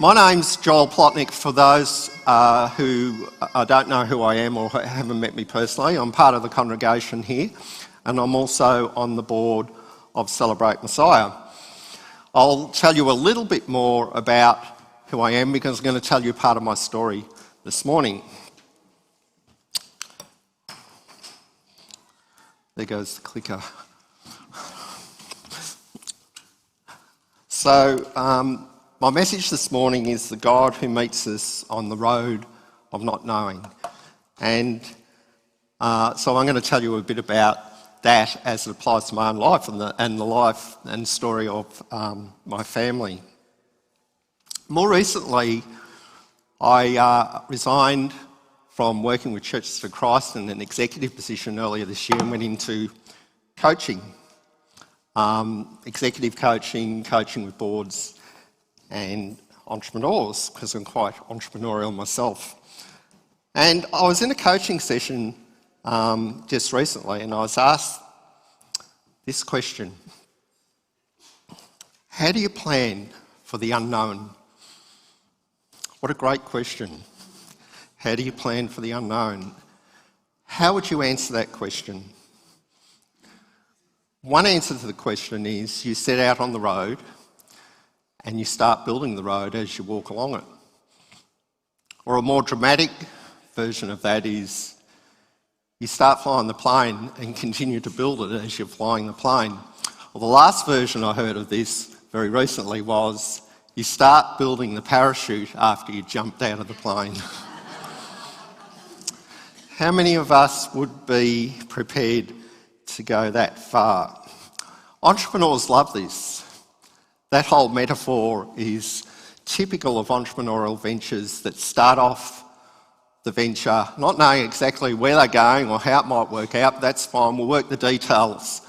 My name's Joel Plotnek. For those who don't know who I am or haven't met me personally, I'm part of the congregation here, and I'm also on the board of Celebrate Messiah. I'll tell you a little bit more about who I am because I'm going to tell you part of my story this morning. There goes the clicker. So, my message this morning is the God who meets us on the road of not knowing. And so I'm going to tell you a bit about that as it applies to my own life and the life and story of my family. More recently, I resigned from working with Churches for Christ in an executive position earlier this year and went into coaching. Executive coaching, coaching with boards and entrepreneurs, because I'm quite entrepreneurial myself. And I was in a coaching session just recently, and I was asked this question: how do you plan for the unknown? What a great question. How do you plan for the unknown? How would you answer that question? One answer to the question is you set out on the road and you start building the road as you walk along it. Or a more dramatic version of that is you start flying the plane and continue to build it as you're flying the plane. Well, the last version I heard of this very recently was you start building the parachute after you jumped out of the plane. How many of us would be prepared to go that far? Entrepreneurs love this. That whole metaphor is typical of entrepreneurial ventures that start off the venture not knowing exactly where they're going or how it might work out. That's fine. We'll work the details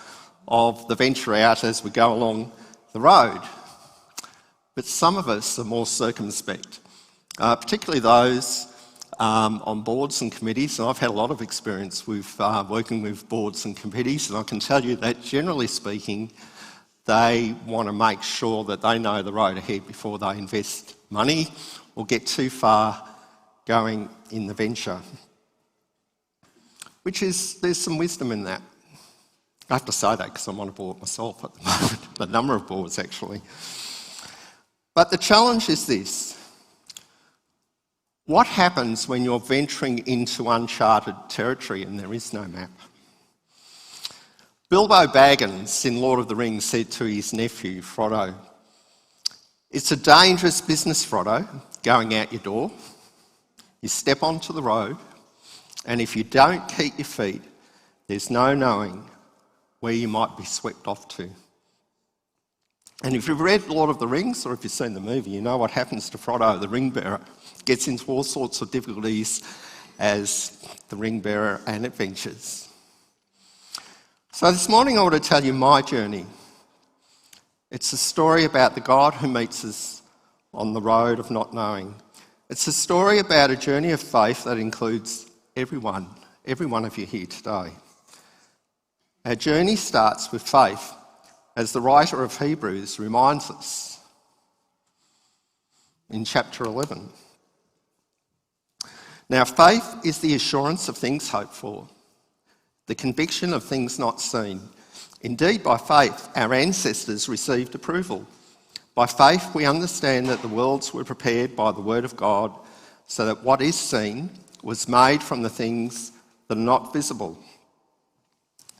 of the venture out as we go along the road. But some of us are more circumspect, particularly those on boards and committees. And I've had a lot of experience with working with boards and committees, and I can tell you that generally speaking, they want to make sure that they know the road ahead before they invest money or get too far going in the venture. There's some wisdom in that. I have to say that because I'm on a board myself at the moment, a number of boards actually. But the challenge is this: what happens when you're venturing into uncharted territory and there is no map? Bilbo Baggins in Lord of the Rings said to his nephew, Frodo, "It's a dangerous business, Frodo, going out your door. You step onto the road, and if you don't keep your feet, there's no knowing where you might be swept off to." And if you've read Lord of the Rings, or if you've seen the movie, you know what happens to Frodo, the ring bearer. Gets into all sorts of difficulties as the ring bearer and adventures. So this morning I want to tell you my journey. It's a story about the God who meets us on the road of not knowing. It's a story about a journey of faith that includes every one of you here today. Our journey starts with faith, as the writer of Hebrews reminds us in chapter 11. Now, faith is the assurance of things hoped for, the conviction of things not seen. Indeed, by faith, our ancestors received approval. By faith, we understand that the worlds were prepared by the word of God, so that what is seen was made from the things that are not visible.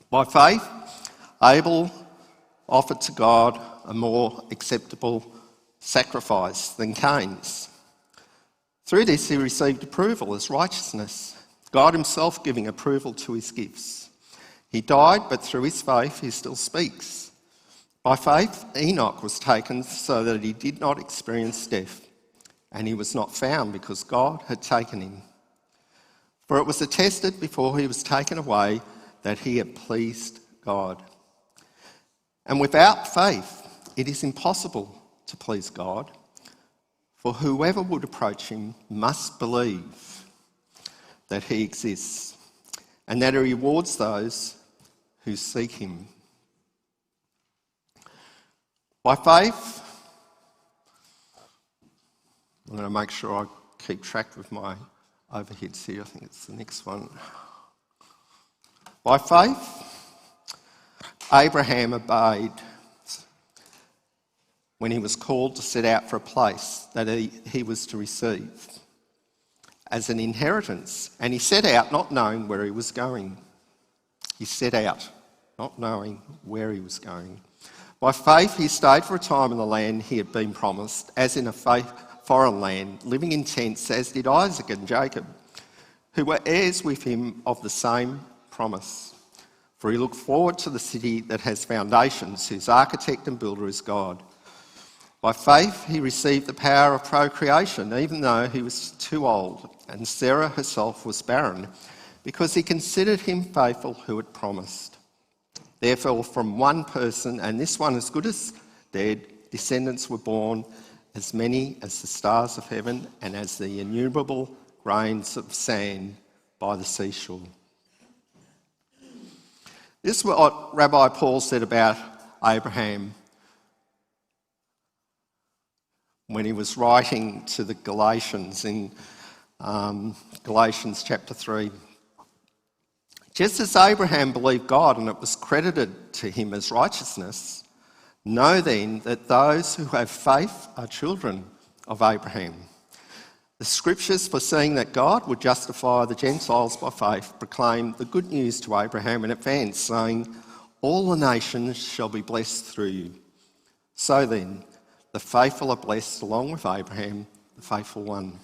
By faith, Abel offered to God a more acceptable sacrifice than Cain's. Through this, he received approval as righteousness, God himself giving approval to his gifts. He died, but through his faith, he still speaks. By faith, Enoch was taken so that he did not experience death, and he was not found because God had taken him. For it was attested before he was taken away that he had pleased God. And without faith, it is impossible to please God. For whoever would approach him must believe that he exists and that he rewards those who seek him. By faith, I'm going to make sure I keep track with my overheads here. I think it's the next one. By faith, Abraham obeyed when he was called to set out for a place that he was to receive as an inheritance. And he set out not knowing where he was going. He set out not knowing where he was going. By faith, he stayed for a time in the land he had been promised, as in a foreign land, living in tents, as did Isaac and Jacob, who were heirs with him of the same promise. For he looked forward to the city that has foundations, whose architect and builder is God. By faith, he received the power of procreation, even though he was too old, and Sarah herself was barren, because he considered him faithful who had promised. Therefore, from one person, and this one as good as dead, descendants were born, as many as the stars of heaven and as the innumerable grains of sand by the seashore. This is what Rabbi Paul said about Abraham when he was writing to the Galatians in Galatians chapter 3. Just as Abraham believed God and it was credited to him as righteousness, know then that those who have faith are children of Abraham. The scriptures, foreseeing that God would justify the Gentiles by faith, proclaim the good news to Abraham in advance, saying, all the nations shall be blessed through you. So then, the faithful are blessed along with Abraham, the faithful one.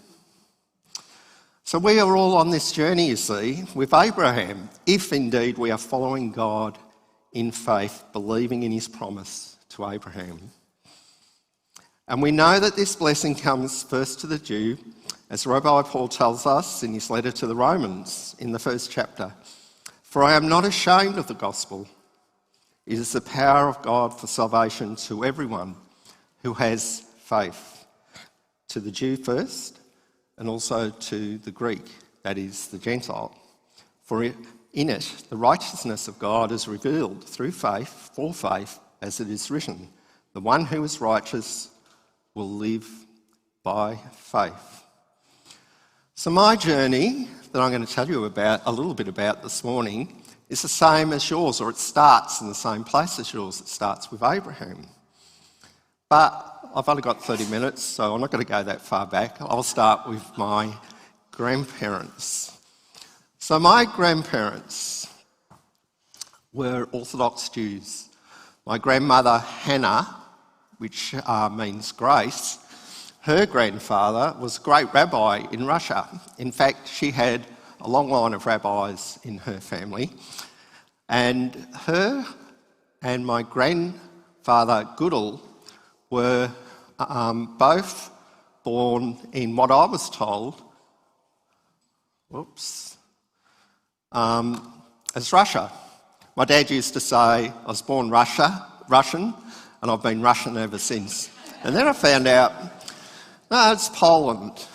So we are all on this journey, you see, with Abraham, if indeed we are following God in faith, believing in his promise to Abraham. And we know that this blessing comes first to the Jew, as Rabbi Paul tells us in his letter to the Romans in the first chapter. For I am not ashamed of the gospel. It is the power of God for salvation to everyone who has faith, to the Jew first, and also to the Greek, that is, the Gentile. For in it, the righteousness of God is revealed through faith, for faith, as it is written, the one who is righteous will live by faith. So my journey that I'm going to tell you about, a little bit about this morning, is the same as yours, or it starts in the same place as yours. It starts with Abraham. But I've only got 30 minutes, so I'm not going to go that far back. I'll start with my grandparents. So my grandparents were Orthodox Jews. My grandmother, Hannah, which means grace, her grandfather was a great rabbi in Russia. In fact, she had a long line of rabbis in her family. And her and my grandfather, Goodall, were both born in what I was told, as Russia. My dad used to say, I was born Russian, and I've been Russian ever since. And then I found out, no, it's Poland.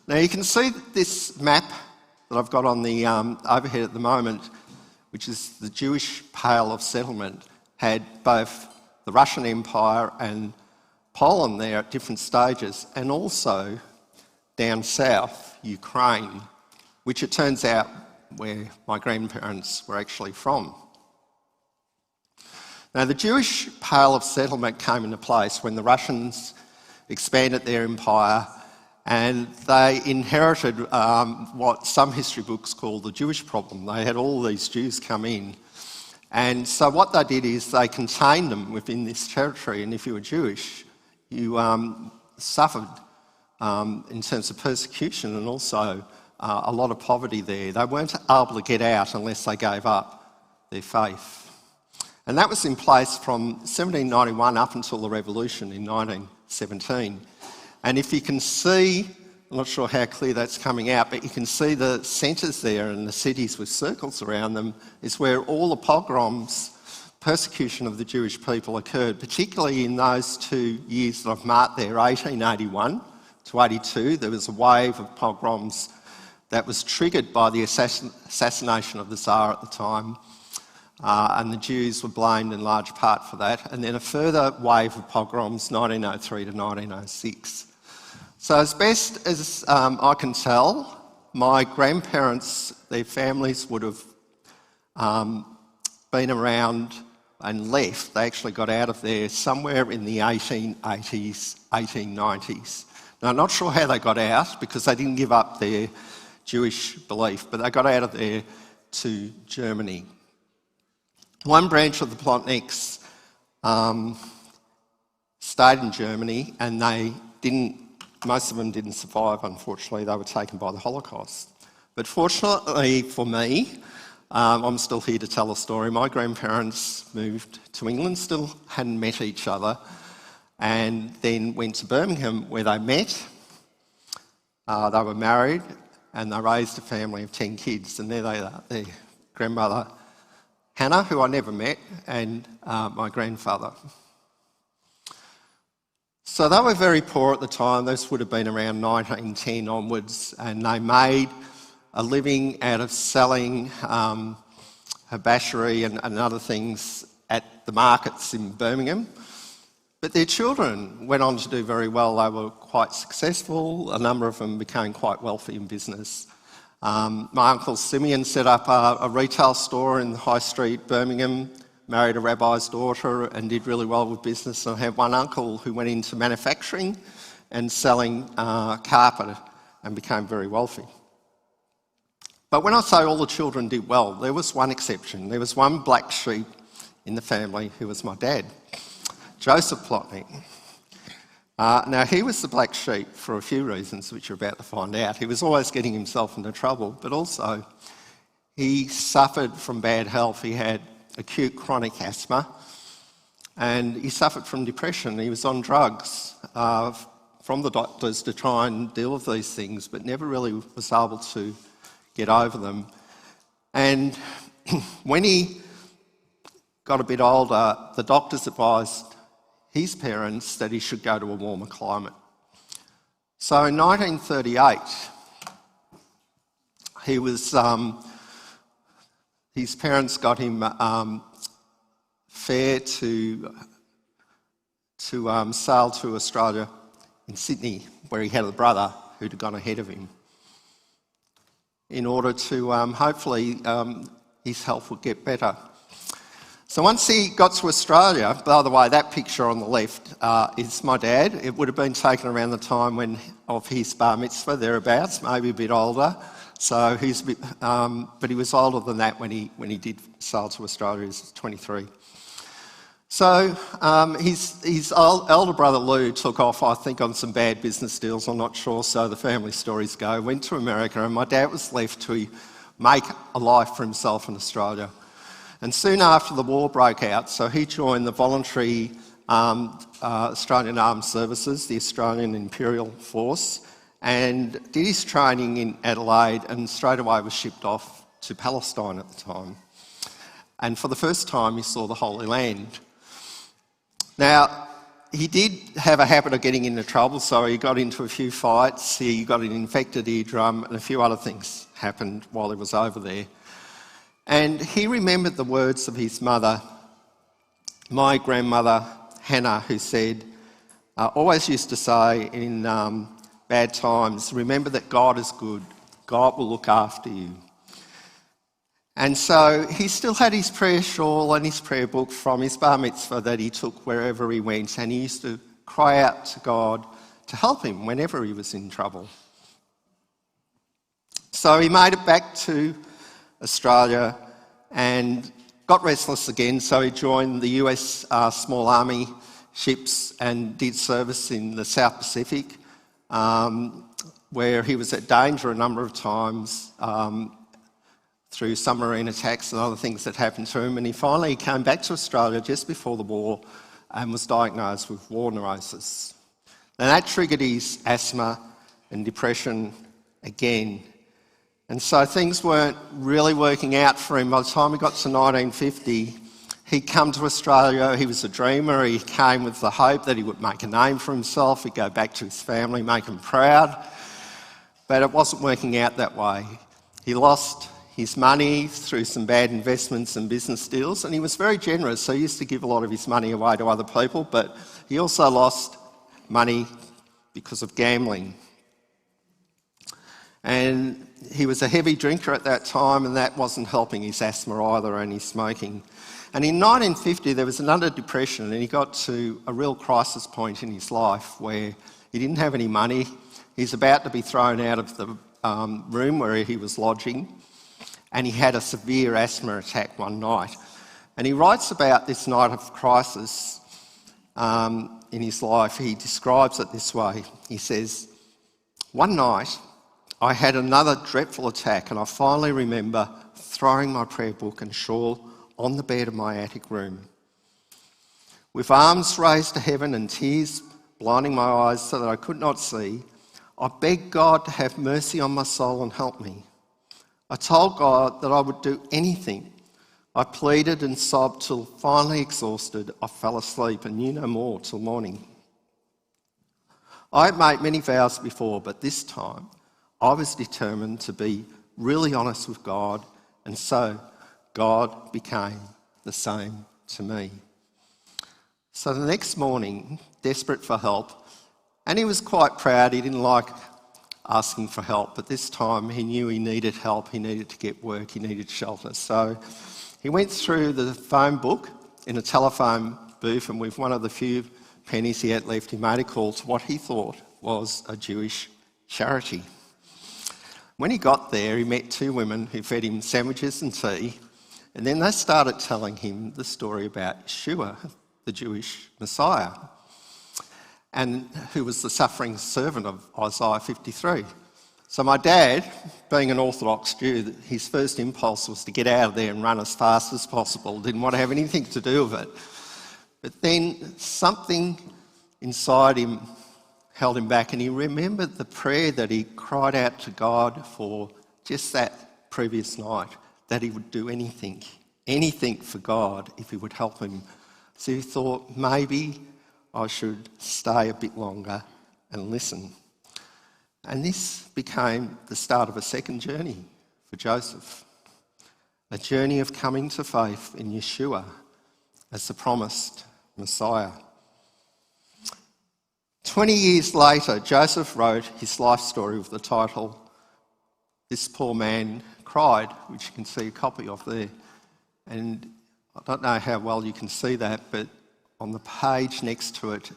Now you can see this map that I've got on the overhead at the moment, which is the Jewish Pale of Settlement, had both the Russian Empire and Poland there at different stages, and also down south, Ukraine, which it turns out where my grandparents were actually from. Now, the Jewish Pale of Settlement came into place when the Russians expanded their empire, and they inherited what some history books call the Jewish problem. They had all these Jews come in. And so what they did is they contained them within this territory, and if you were Jewish, you suffered in terms of persecution and also a lot of poverty there. They weren't able to get out unless they gave up their faith. And that was in place from 1791 up until the revolution in 1917. And if you can see, I'm not sure how clear that's coming out, but you can see the centres there and the cities with circles around them is where all the pogroms, persecution of the Jewish people occurred, particularly in those 2 years that I've marked there, 1881 to 82. There was a wave of pogroms that was triggered by the assassination of the Tsar at the time, and the Jews were blamed in large part for that. And then a further wave of pogroms, 1903 to 1906. So as best as I can tell, my grandparents, their families would have been around and left. They actually got out of there somewhere in the 1880s, 1890s. Now, I'm not sure how they got out because they didn't give up their Jewish belief, but they got out of there to Germany. One branch of the Plotniks stayed in Germany, and most of them didn't survive, unfortunately. They were taken by the Holocaust. But fortunately for me, I'm still here to tell the story. My grandparents moved to England, still hadn't met each other, and then went to Birmingham where they met. They were married, and they raised a family of 10 kids, and there they are, their grandmother Hannah, who I never met, and my grandfather. So they were very poor at the time. This would have been around 1910 onwards, and they made a living out of selling habashery and other things at the markets in Birmingham. But their children went on to do very well. They were quite successful. A number of them became quite wealthy in business. My uncle Simeon set up a retail store in High Street, Birmingham, married a rabbi's daughter and did really well with business. And I had one uncle who went into manufacturing and selling carpet and became very wealthy. But when I say all the children did well, there was one exception. There was one black sheep in the family who was my dad, Joseph Plotnek. Now, he was the black sheep for a few reasons, which you're about to find out. He was always getting himself into trouble, but also he suffered from bad health. He had acute chronic asthma, and he suffered from depression. He was on drugs from the doctors to try and deal with these things, but never really was able to get over them. And when he got a bit older, the doctors advised his parents that he should go to a warmer climate. So in 1938, he was, his parents got him fare to sail to Australia in Sydney, where he had a brother who'd gone ahead of him, in order to hopefully his health would get better. So once he got to Australia, by the way, that picture on the left is my dad. It would have been taken around the time of his bar mitzvah, thereabouts, maybe a bit older. So but he was older than that when he did sail to Australia. He was 23. So his elder brother Lou took off, I think, on some bad business deals. I'm not sure. So the family stories go. Went to America, and my dad was left to make a life for himself in Australia. And soon after the war broke out, so he joined the voluntary Australian Armed Services, the Australian Imperial Force, and did his training in Adelaide, and straight away was shipped off to Palestine at the time. And for the first time, he saw the Holy Land. Now, he did have a habit of getting into trouble, so he got into a few fights, he got an infected eardrum, and a few other things happened while he was over there. And he remembered the words of his mother, my grandmother Hannah, who said, always used to say in bad times, remember that God is good, God will look after you. And so he still had his prayer shawl and his prayer book from his bar mitzvah that he took wherever he went, and he used to cry out to God to help him whenever he was in trouble. So he made it back to Australia and got restless again, so he joined the US Small Army ships and did service in the South Pacific, where he was at danger a number of times through submarine attacks and other things that happened to him. And he finally came back to Australia just before the war and was diagnosed with war neurosis. And that triggered his asthma and depression again. And so things weren't really working out for him. By the time he got to 1950, he'd come to Australia. He was a dreamer. He came with the hope that he would make a name for himself. He'd go back to his family, make them proud. But it wasn't working out that way. He lost his money through some bad investments and business deals, and he was very generous, so he used to give a lot of his money away to other people, but he also lost money because of gambling. And he was a heavy drinker at that time, and that wasn't helping his asthma either and his smoking. And in 1950, there was another depression, and he got to a real crisis point in his life where he didn't have any money. He's about to be thrown out of the room where he was lodging, and he had a severe asthma attack one night. And he writes about this night of crisis in his life. He describes it this way. He says, "One night, I had another dreadful attack, and I finally remember throwing my prayer book and shawl on the bed of my attic room. With arms raised to heaven and tears blinding my eyes so that I could not see, I begged God to have mercy on my soul and help me. I told God that I would do anything. I pleaded and sobbed till finally exhausted, I fell asleep and knew no more till morning. I had made many vows before, but this time I was determined to be really honest with God, and so God became the same to me." So the next morning, desperate for help, and he was quite proud, he didn't like asking for help, but this time he knew he needed help, he needed to get work, he needed shelter. So he went through the phone book in a telephone booth, and with one of the few pennies he had left, he made a call to what he thought was a Jewish charity. When he got there, he met two women who fed him sandwiches and tea, and then they started telling him the story about Yeshua, the Jewish Messiah, and who was the suffering servant of Isaiah 53. So my dad, being an Orthodox Jew, his first impulse was to get out of there and run as fast as possible, didn't want to have anything to do with it. But then something inside him held him back, and he remembered the prayer that he cried out to God for just that previous night, that he would do anything for God if he would help him. So he thought, maybe I should stay a bit longer and listen. And this became the start of a second journey for Joseph, a journey of coming to faith in Yeshua as the promised Messiah. 20 years later, Joseph wrote his life story with the title, "This Poor Man Cried," which you can see a copy of there. And I don't know how well you can see that, but on the page next to it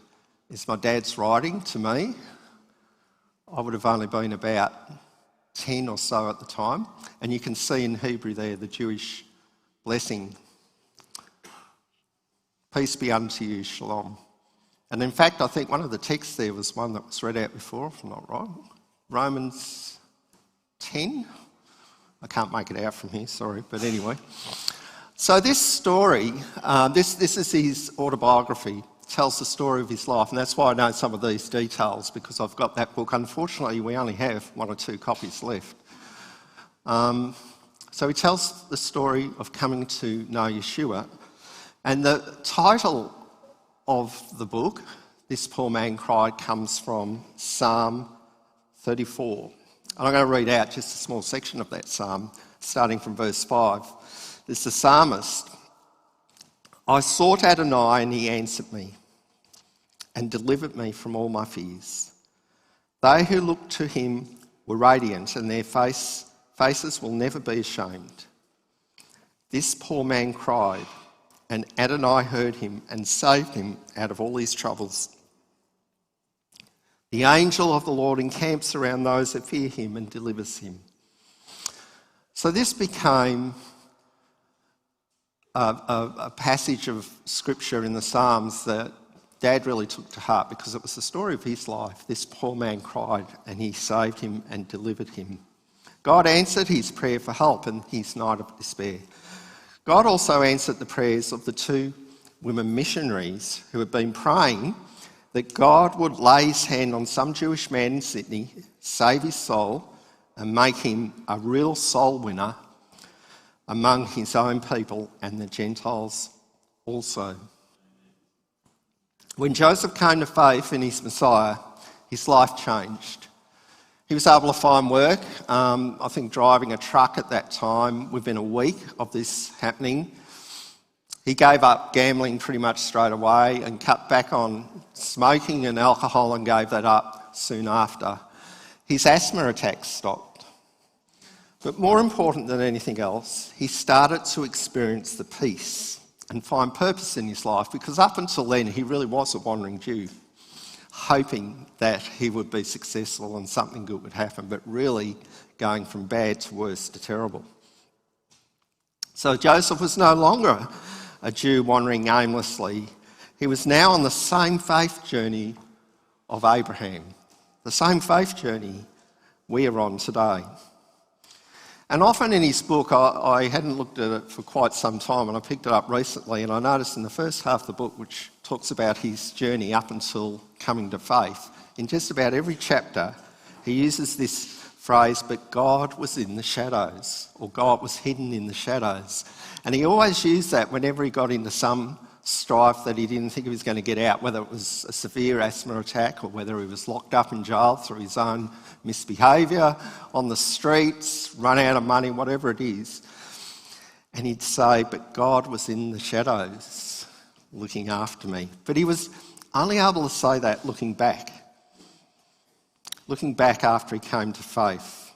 is my dad's writing to me. I would have only been about 10 or so at the time. And you can see in Hebrew there the Jewish blessing. "Peace be unto you, shalom." And in fact, I think one of the texts there was one that was read out before, if I'm not wrong. Romans 10. I can't make it out from here, sorry, but anyway. So this story, this is his autobiography, tells the story of his life, and that's why I know some of these details, because I've got that book. Unfortunately, we only have one or two copies left. So he tells the story of coming to know Yeshua, and the title of the book, "This Poor Man Cried," comes from Psalm 34. And I'm going to read out just a small section of that psalm, starting from verse 5. This is the psalmist. "I sought Adonai, and he answered me and delivered me from all my fears. They who looked to him were radiant, and their faces will never be ashamed. This poor man cried, and Adonai heard him and saved him out of all his troubles. The angel of the Lord encamps around those that fear him and delivers him." So this became a passage of scripture in the Psalms that Dad really took to heart, because it was the story of his life. This poor man cried, and he saved him and delivered him. God answered his prayer for help in his night of despair. God also answered the prayers of the two women missionaries who had been praying that God would lay his hand on some Jewish man in Sydney, save his soul, and make him a real soul winner among his own people and the Gentiles also. When Joseph came to faith in his Messiah, his life changed. He was able to find work, I think driving a truck at that time, within a week of this happening. He gave up gambling pretty much straight away and cut back on smoking and alcohol and gave that up soon after, his asthma attacks stopped. But more important than anything else, he started to experience the peace and find purpose in his life, because up until then he really was a wandering Jew, hoping that he would be successful and something good would happen, but really going from bad to worse to terrible. So Joseph was no longer a Jew wandering aimlessly. He was now on the same faith journey of Abraham, the same faith journey we are on today. And often in his book, I hadn't looked at it for quite some time, and I picked it up recently, and I noticed in the first half of the book, which talks about his journey up until coming to faith, in just about every chapter, he uses this phrase, but God was in the shadows, or God was hidden in the shadows. And he always used that whenever he got into some strife that he didn't think he was going to get out, whether it was a severe asthma attack or whether he was locked up in jail through his own misbehaviour, on the streets, run out of money, whatever it is. And he'd say, but God was in the shadows looking after me. But he was only able to say that looking back after he came to faith.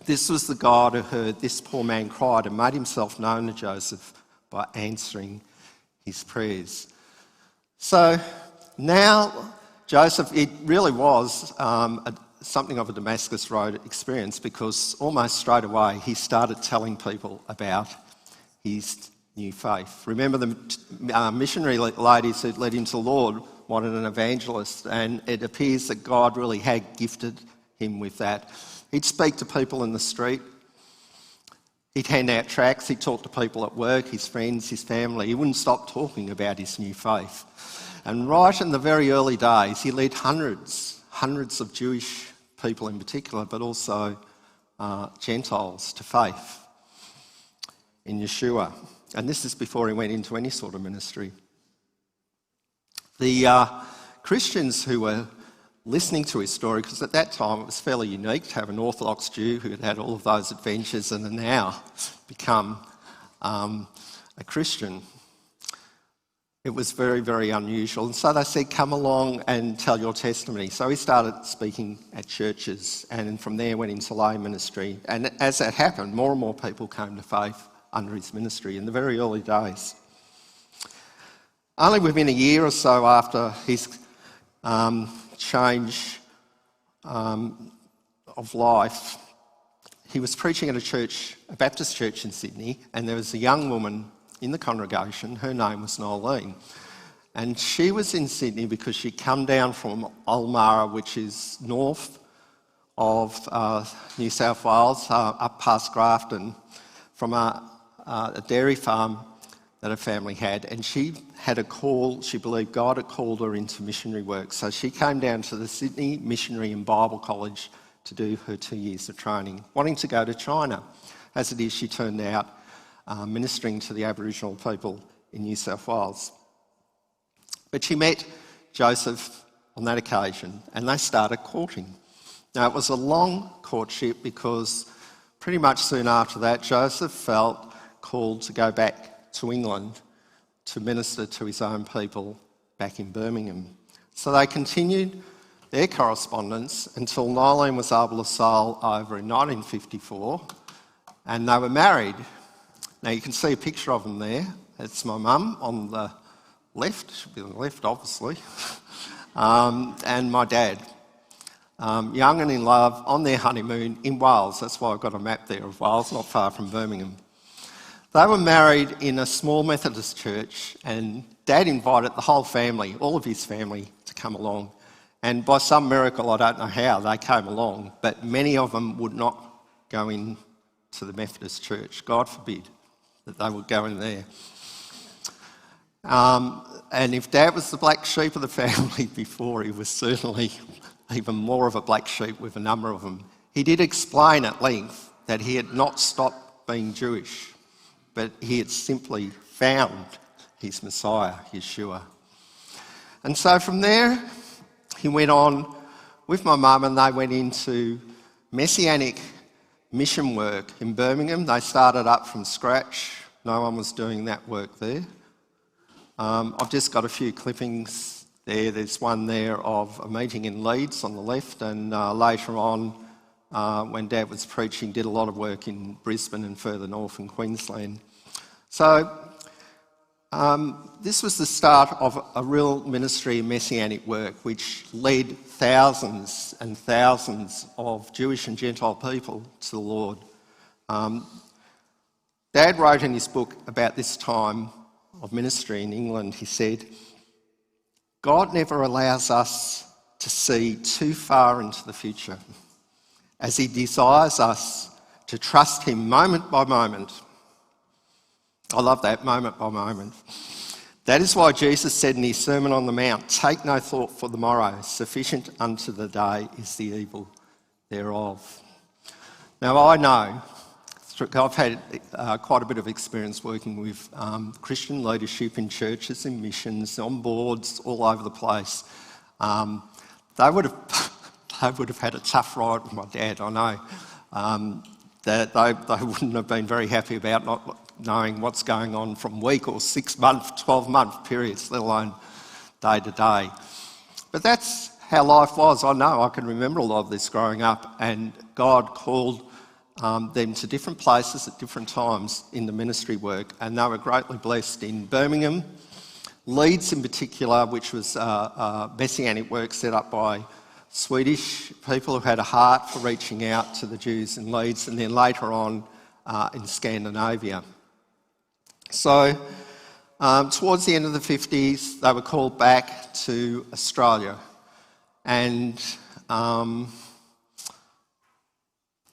This was the God who heard this poor man cried and made himself known to Joseph by answering his prayers. So now Joseph, it really was something of a Damascus Road experience, because almost straight away he started telling people about his new faith. Remember the missionary ladies who led him to the Lord wanted an evangelist, and it appears that God really had gifted him with that. He'd speak to people in the street. He'd hand out tracts, he'd talk to people at work, his friends, his family. He wouldn't stop talking about his new faith. And right in the very early days, he led hundreds of Jewish people in particular, but also Gentiles to faith in Yeshua. And this is before he went into any sort of ministry. The Christians who were listening to his story, because at that time it was fairly unique to have an Orthodox Jew who had had all of those adventures and had now become a Christian. It was very, very unusual. And so they said, come along and tell your testimony. So he started speaking at churches, and from there went into lay ministry. And as that happened, more and more people came to faith under his ministry in the very early days. Only within a year or so after his change of life, he was preaching at a Baptist church in Sydney, and there was a young woman in the congregation. Her name was Nolene, and she was in Sydney because she'd come down from Ulmarra, which is north of New South Wales, up past Grafton, from a dairy farm that her family had, and she had a call. She believed God had called her into missionary work, so she came down to the Sydney Missionary and Bible College to do her 2 years of training, wanting to go to China. As it is, she turned out ministering to the Aboriginal people in New South Wales. But she met Joseph on that occasion, and they started courting. Now, it was a long courtship because pretty much soon after that, Joseph felt called to go back to England to minister to his own people back in Birmingham. So they continued their correspondence until Nolene was able to sail over in 1954, and they were married. Now you can see a picture of them there. It's my mum on the left, should be on the left obviously, and my dad. Young and in love, on their honeymoon in Wales. That's why I've got a map there of Wales, not far from Birmingham. They were married in a small Methodist church, and Dad invited the whole family, all of his family, to come along. And by some miracle, I don't know how, they came along, but many of them would not go in to the Methodist church. God forbid that they would go in there. And if Dad was the black sheep of the family before, he was certainly even more of a black sheep with a number of them. He did explain at length that he had not stopped being Jewish, but he had simply found his Messiah, Yeshua. And so from there, he went on with my mum, and they went into Messianic mission work in Birmingham. They started up from scratch. No one was doing that work there. I've just got a few clippings There's one there of a meeting in Leeds on the left, and later on, when Dad was preaching, did a lot of work in Brisbane and further north in Queensland. So this was the start of a real ministry of Messianic work, which led thousands and thousands of Jewish and Gentile people to the Lord. Dad wrote in his book about this time of ministry in England, he said, "God never allows us to see too far into the future, as he desires us to trust him moment by moment." I love that, moment by moment. That is why Jesus said in his Sermon on the Mount, "Take no thought for the morrow, sufficient unto the day is the evil thereof." Now I know, I've had quite a bit of experience working with Christian leadership in churches, in missions, on boards, all over the place. They would have had a tough ride with my dad, I know. That they wouldn't have been very happy about not knowing what's going on from week or 6 month, 12-month periods, let alone day to day. But that's how life was. I know, I can remember a lot of this growing up, and God called them to different places at different times in the ministry work, and they were greatly blessed in Birmingham, Leeds in particular, which was Messianic work set up by Swedish people who had a heart for reaching out to the Jews in Leeds, and then later on in Scandinavia. So towards the end of the 50s, they were called back to Australia, and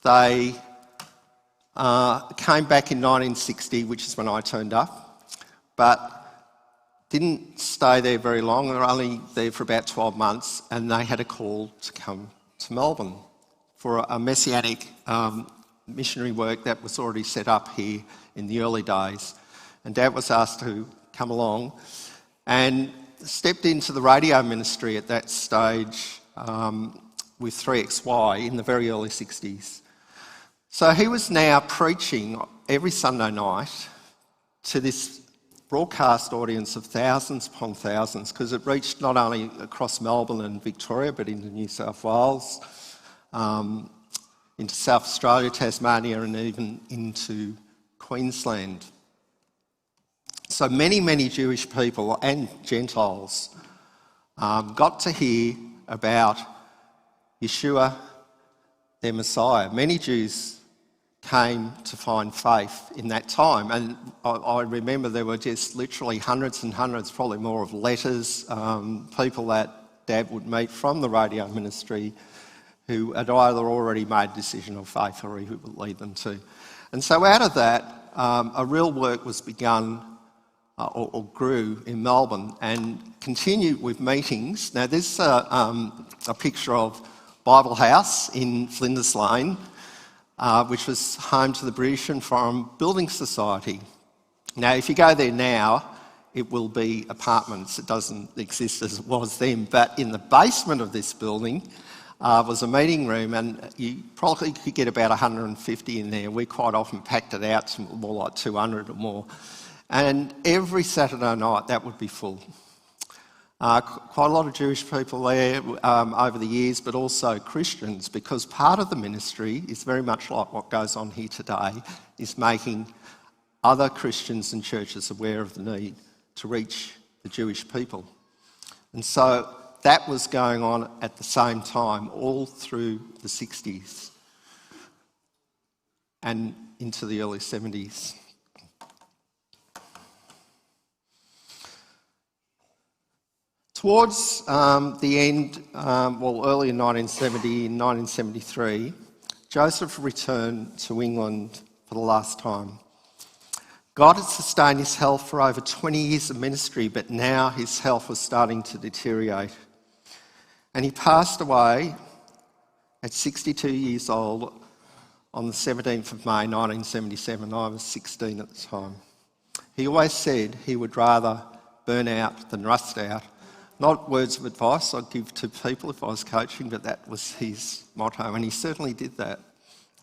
they came back in 1960, which is when I turned up, but didn't stay there very long. They were only there for about 12 months, and they had a call to come to Melbourne for a Messianic missionary work that was already set up here in the early days. And Dad was asked to come along and stepped into the radio ministry at that stage with 3XY in the very early 60s. So he was now preaching every Sunday night to this broadcast audience of thousands upon thousands, because it reached not only across Melbourne and Victoria, but into New South Wales, into South Australia, Tasmania, and even into Queensland. So many Jewish people and Gentiles got to hear about Yeshua, their Messiah. Many Jews came to find faith in that time, and I remember there were just literally hundreds and hundreds, probably more, of letters, people that Dad would meet from the radio ministry who had either already made a decision of faith or he would lead them to. And so out of that, a real work was begun or grew in Melbourne and continued with meetings. Now there's a picture of Bible House in Flinders Lane, which was home to the British and Foreign Building Society. Now, if you go there now, it will be apartments. It doesn't exist as it was then. But in the basement of this building was a meeting room, and you probably could get about 150 in there. We quite often packed it out to more like 200 or more. And every Saturday night, that would be full. Quite a lot of Jewish people there over the years, but also Christians, because part of the ministry is very much like what goes on here today, is making other Christians and churches aware of the need to reach the Jewish people. And so that was going on at the same time all through the 60s and into the early 70s. Towards the end, early in 1970, in 1973, Joseph returned to England for the last time. God had sustained his health for over 20 years of ministry, but now his health was starting to deteriorate. And he passed away at 62 years old on the 17th of May 1977. I was 16 at the time. He always said he would rather burn out than rust out. Not words of advice I'd give to people if I was coaching, but that was his motto, and he certainly did that.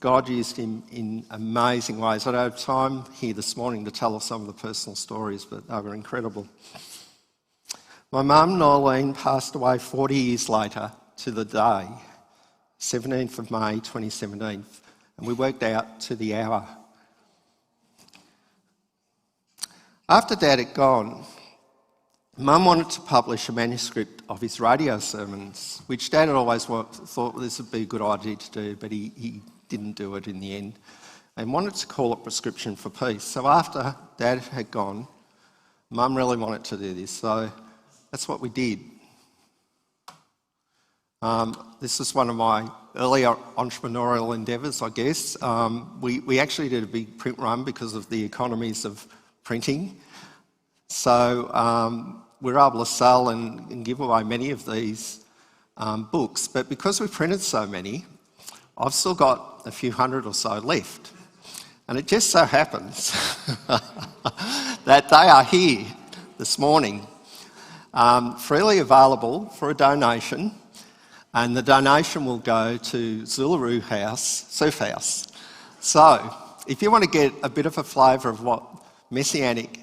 God used him in amazing ways. I don't have time here this morning to tell us some of the personal stories, but they were incredible. My mum, Noreen, passed away 40 years later to the day, 17th of May 2017, and we worked out to the hour. After Dad had gone, Mum wanted to publish a manuscript of his radio sermons, which Dad had always thought this would be a good idea to do, but he didn't do it in the end, and wanted to call it Prescription for Peace. So after Dad had gone, Mum really wanted to do this, so that's what we did. This is one of my earlier entrepreneurial endeavours, I guess. We actually did a big print run because of the economies of printing. So we were able to sell and give away many of these books, but because we printed so many, I've still got a few hundred or so left. And it just so happens that they are here this morning, freely available for a donation, and the donation will go to Zuluru House, Surf House. So if you want to get a bit of a flavour of what Messianic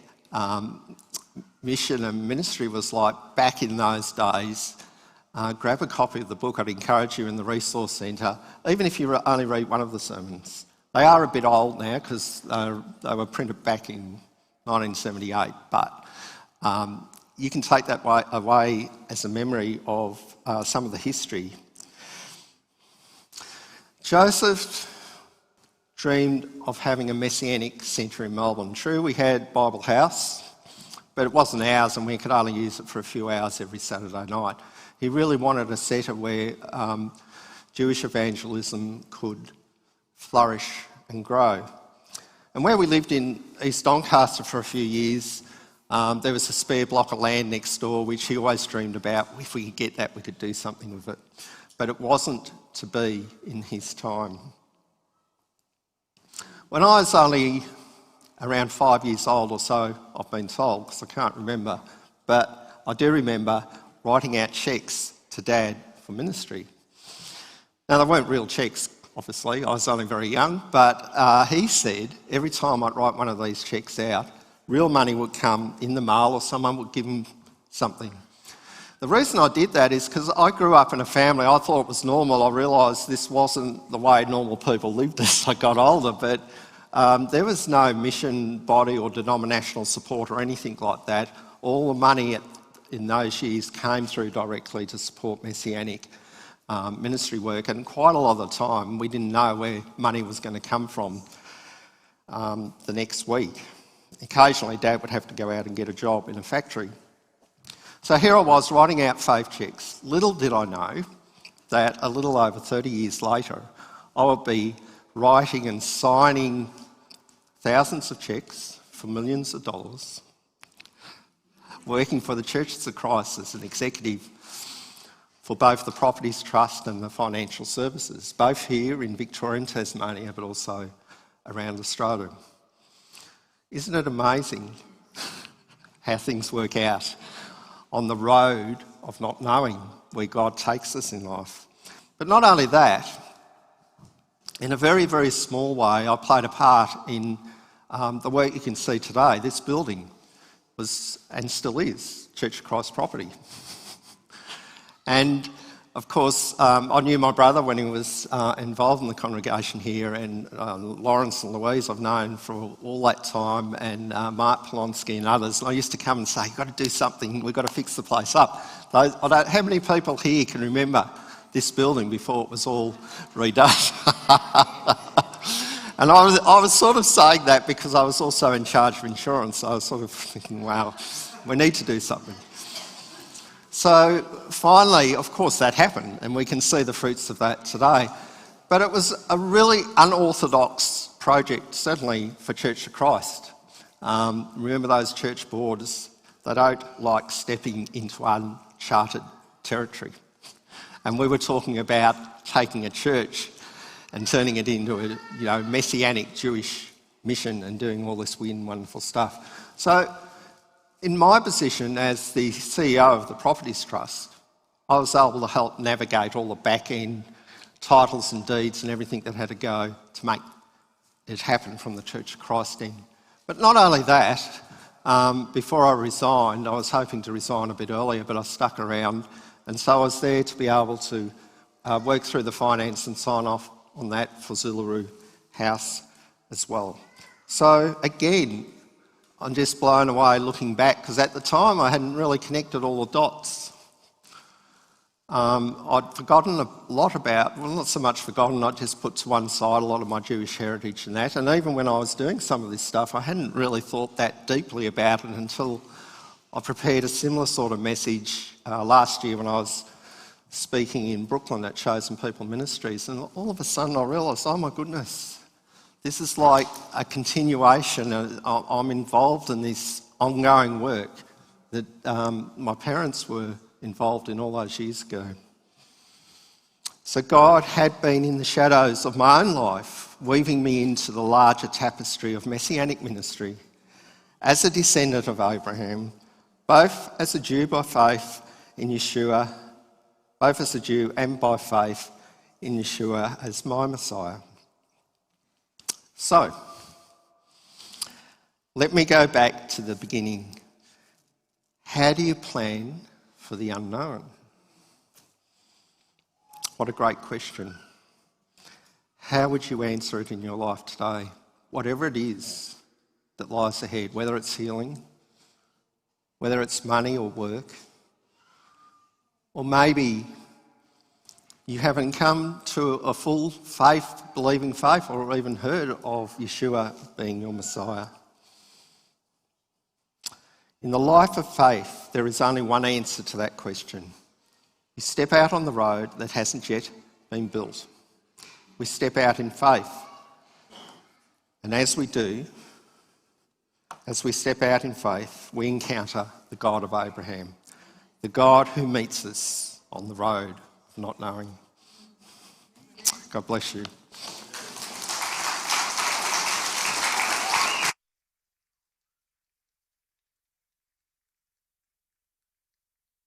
mission and ministry was like back in those days, grab a copy of the book. I'd encourage you in the Resource Centre, even if you only read one of the sermons. They are a bit old now because they were printed back in 1978, but you can take that away as a memory of some of the history. Joseph dreamed of having a Messianic centre in Melbourne. True, we had Bible House, but it wasn't ours and we could only use it for a few hours every Saturday night. He really wanted a centre where Jewish evangelism could flourish and grow. And where we lived in East Doncaster for a few years, there was a spare block of land next door which he always dreamed about. If we could get that, we could do something with it. But it wasn't to be in his time. When I was only around 5 years old or so, I've been told, because I can't remember, but I do remember writing out cheques to Dad for ministry. Now, they weren't real cheques, obviously. I was only very young, but he said every time I'd write one of these cheques out, real money would come in the mail or someone would give him something. The reason I did that is because I grew up in a family, I thought it was normal. I realised this wasn't the way normal people lived as I got older, but there was no mission body or denominational support or anything like that. All the money in those years came through directly to support Messianic ministry work, and quite a lot of the time we didn't know where money was going to come from the next week. Occasionally Dad would have to go out and get a job in a factory. So here I was writing out faith cheques. Little did I know that a little over 30 years later I would be writing and signing thousands of cheques for millions of dollars, working for the Churches of Christ as an executive for both the Properties Trust and the Financial Services, both here in Victoria and Tasmania, but also around Australia. Isn't it amazing how things work out on the road of not knowing where God takes us in life? But not only that, in a very, very small way, I played a part in the work you can see today. This building was, and still is, Church of Christ property. And of course, I knew my brother when he was involved in the congregation here, and Lawrence and Louise I've known for all that time, and Mark Polonsky and others. And I used to come and say, you've got to do something, we've got to fix the place up. How many people here can remember this building before it was all redone? And I was sort of saying that because I was also in charge of insurance. I was sort of thinking, wow, we need to do something. So finally, of course, that happened, and we can see the fruits of that today. But it was a really unorthodox project, certainly for Church of Christ. Remember those church boards? They don't like stepping into uncharted territory. And we were talking about taking a church and turning it into a Messianic Jewish mission and doing all this weird and wonderful stuff. So in my position as the CEO of the Properties Trust, I was able to help navigate all the back-end titles and deeds and everything that had to go to make it happen from the Church of Christ end. But not only that, before I resigned. I was hoping to resign a bit earlier, but I stuck around. And so I was there to be able to work through the finance and sign off on that for Zuluru House as well. So again, I'm just blown away looking back, because at the time I hadn't really connected all the dots. I'd forgotten a lot about, well, not so much forgotten, I'd just put to one side a lot of my Jewish heritage and that. And even when I was doing some of this stuff, I hadn't really thought that deeply about it until I prepared a similar sort of message last year when I was speaking in Brooklyn at Chosen People Ministries. And all of a sudden I realised, oh my goodness, this is like a continuation. I'm involved in this ongoing work that my parents were involved in all those years ago. So God had been in the shadows of my own life, weaving me into the larger tapestry of Messianic ministry as a descendant of Abraham, both as a Jew by faith in Yeshua, both as a Jew and by faith in Yeshua as my Messiah. So, let me go back to the beginning. How do you plan for the unknown? What a great question. How would you answer it in your life today? Whatever it is that lies ahead, whether it's healing, whether it's money or work, or maybe you haven't come to a full faith, believing faith, or even heard of Yeshua being your Messiah. In the life of faith, there is only one answer to that question. We step out on the road that hasn't yet been built. We step out in faith. And as we do, as we step out in faith, we encounter the God of Abraham, the God who meets us on the road of not knowing. God bless you.